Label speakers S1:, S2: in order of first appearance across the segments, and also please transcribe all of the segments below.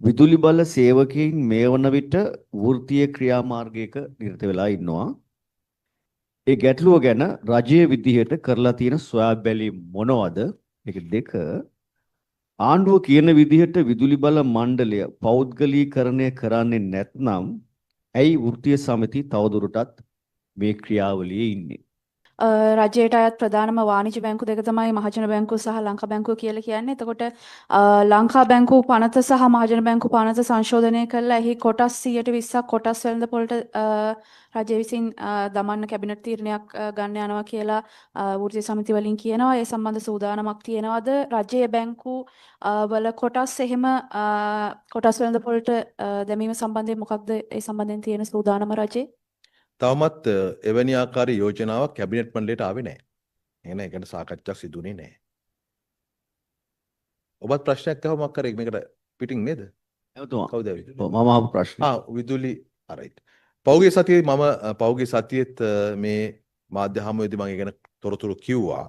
S1: විදුලි බල සේවකයින් මේ වන විට වෘත්තීය ක්‍රියාමාර්ගයක නිරත වෙලා ඉන්නවා. ඒ ගැටලුව ගැන රජයේ විදිහට කරලා තියෙන සොයා බැලීම් මොනවද? මේක දෙක. ආණ්ඩුව කියන විදිහට විදුලි බල මණ්ඩලය පෞද්ගලීකරණය කරන්නේ නැත්නම් ඇයි වෘත්තීය සමිති තවදුරටත් මේ ක්‍රියාවලියේ ඉන්නේ?
S2: රජයට අයත් ප්‍රධානම වාණිජ බැංකු දෙක තමයි මහජන බැංකුව සහ ලංකා බැංකුව කියලා කියන්නේ. එතකොට ලංකා බැංකුව පනත සහ මහජන බැංකුව පනත සංශෝධනය කළා. එහි කොටස් 120ක් කොටස් වෙළඳපොළට රජය විසින් දමන්න කැබිනට් තීරණයක් ගන්න යනවා කියලා වෘත්තීය සමිති වලින් කියනවා. ඒ සම්බන්ධ සූදානමක් තියෙනවද? රජයේ බැංකු වල කොටස් එහෙම කොටස් වෙළඳපොළට දැමීම සම්බන්ධයෙන් මොකක්ද ඒ සම්බන්ධයෙන් තියෙන සූදානම රජයේ?
S3: තවමත් එවැනි ආකාරයේ යෝජනාවක් කැබිනට් මණ්ඩලයට ආවේ නැහැ. එහෙනම් ඒකට සාකච්ඡාවක් සිදුුනේ නැහැ. ඔබත් ප්‍රශ්නයක් අහුවමක් කරේ මේකට පිටින් නේද?
S1: එතුමා.
S3: කවුද
S1: මම අහපු ප්‍රශ්නේ.
S3: විදුලි right. පෞගේ සතියේ මම පෞගේ සතියේත් මේ මාධ්‍ය හමුවේදී මම ගැන තොරතුරු කිව්වා.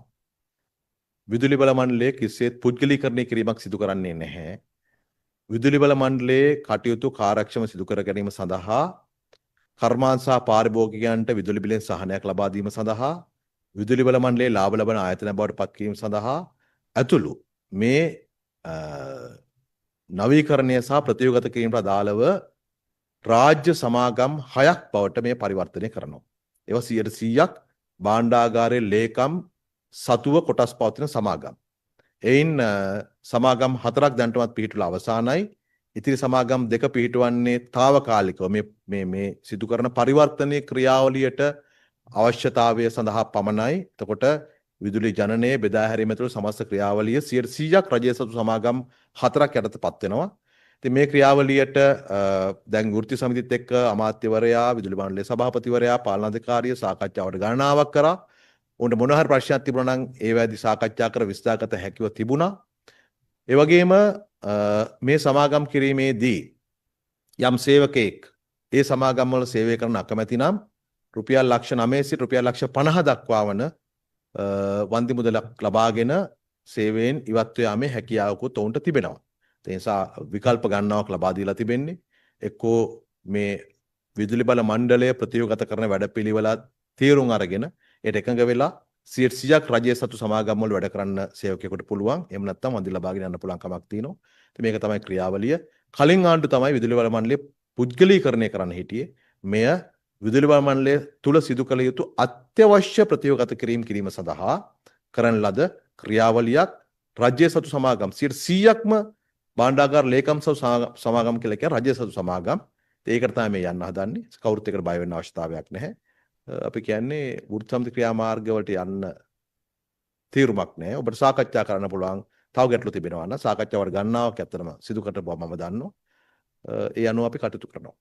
S3: විදුලි බල මණ්ඩලයේ කිසිසේත් පුද්ගලීකරණය කිරීමක් සිදු කරන්නේ නැහැ. විදුලි බල මණ්ඩලයේ කටයුතු කාර්යක්ෂම සිදු කර ගැනීම සඳහා කර්මාන්ත සහ පාරිභෝගිකයන්ට විදුලි බිලෙන් සහනයක් ලබා දීම සඳහා විදුලි බල මණ්ඩලයේ ලාභ ලබන ආයතන බවට පත් කිරීම සඳහා ඇතුළු මේ නවීකරණය සහ ප්‍රතියෝගත කිරීමට අදාළව රාජ්‍ය සමාගම් 6ක් බවට මේ පරිවර්තනය කරනවා. ඒවා 100%ක් භාණ්ඩාගාරයේ ලේකම් සතුව කොටස් පවතින සමාගම්. එයින් සමාගම් 4ක් දැනටමත් පිහිටුලා අවසానයි. ඉතිරි සමාගම් 2 පිහිටවන්නේ తాවකාලිකව මේ සිදු කරන පරිවර්තනීය ක්‍රියාවලියට අවශ්‍යතාවය සඳහා පමණයි. එතකොට විදුලි ජනනයේ බෙදා හැරීම ඇතුළු සමස්ත ක්‍රියාවලිය 100%ක් රජයේ සතු සමාගම් 4ක් යටතපත් වෙනවා. ඉතින් මේ ක්‍රියාවලියට දැන් වෘත්තීය සමිතිත් එක්ක අමාත්‍යවරයා, විදුලි මණ්ඩලයේ සභාපතිවරයා, පාලනාධිකාරිය සාකච්ඡාවට ගණනාවක් කරා. උන්ට මොන හරි ප්‍රශ්නයක් තිබුණා නම් ඒවැදී සාකච්ඡා කර විස්තරගත හැකිව තිබුණා. ඒ වගේම මේ සමාගම් කිරීමේදී යම් සේවකයෙක් ඒ සමාගම් වල සේවය කරන අකමැති නම් රුපියල් ලක්ෂ 9 සිට රුපියල් ලක්ෂ 50 දක්වා වන වන්දි මුදලක් ලබාගෙන සේවයෙන් ඉවත් යාමේ හැකියාවකුත් ඔවුන්ට තිබෙනවා. ඒ නිසා විකල්ප ගණනාවක් ලබා දීලා තිබෙන්නේ. එක්කෝ මේ විදුලි බල මණ්ඩලය ප්‍රතියෝගත කරන වැඩපිළිවෙල තීරුම් අරගෙන ඒට එකඟ වෙලා 100%ක් රජයේ සතු සමාගම් වල වැඩ කරන්න සේවකයෙකුට පුළුවන්. එහෙම නැත්නම් වන්දි ලබාගෙන යන්න පුළුවන් කමක් තියෙනවා. ඉතින් මේක තමයි ක්‍රියාවලිය. කලින් ආණ්ඩුව තමයි විදුලි බල මණ්ඩලය පුද්ගලීකරණය කරන්න හිටියේ. මෙය විදුලි බල මණ්ඩලය තුල සිදු කළ යුතු අත්‍යවශ්‍ය ප්‍රතියෝගත කිරීම සඳහා කරන ලද ක්‍රියාවලියක්. රජයේ සතු සමාගම් 100%ක්ම භාණ්ඩාගාර ලේකම් සතු සමාගම් කියලා කියන රජයේ සතු සමාගම්. ඒකට තමයි මේ යන්න හදන්නේ. කවුරුත් එකට බය වෙන්න අවශ්‍යතාවයක් නැහැ. අපි කියන්නේ වෘත්තීය සමිති ක්‍රියාමාර්ග වලට යන්න තීරුමක් නැහැ. ඔබට සාකච්ඡා කරන්න පුළුවන්. තව ගැටලු තිබෙනවා නම් සාකච්ඡාවට ගණනාවක් ඇත්තටම සිදු කරට බව මම දන්නවා. ඒ අනුව අපි කටයුතු කරනවා.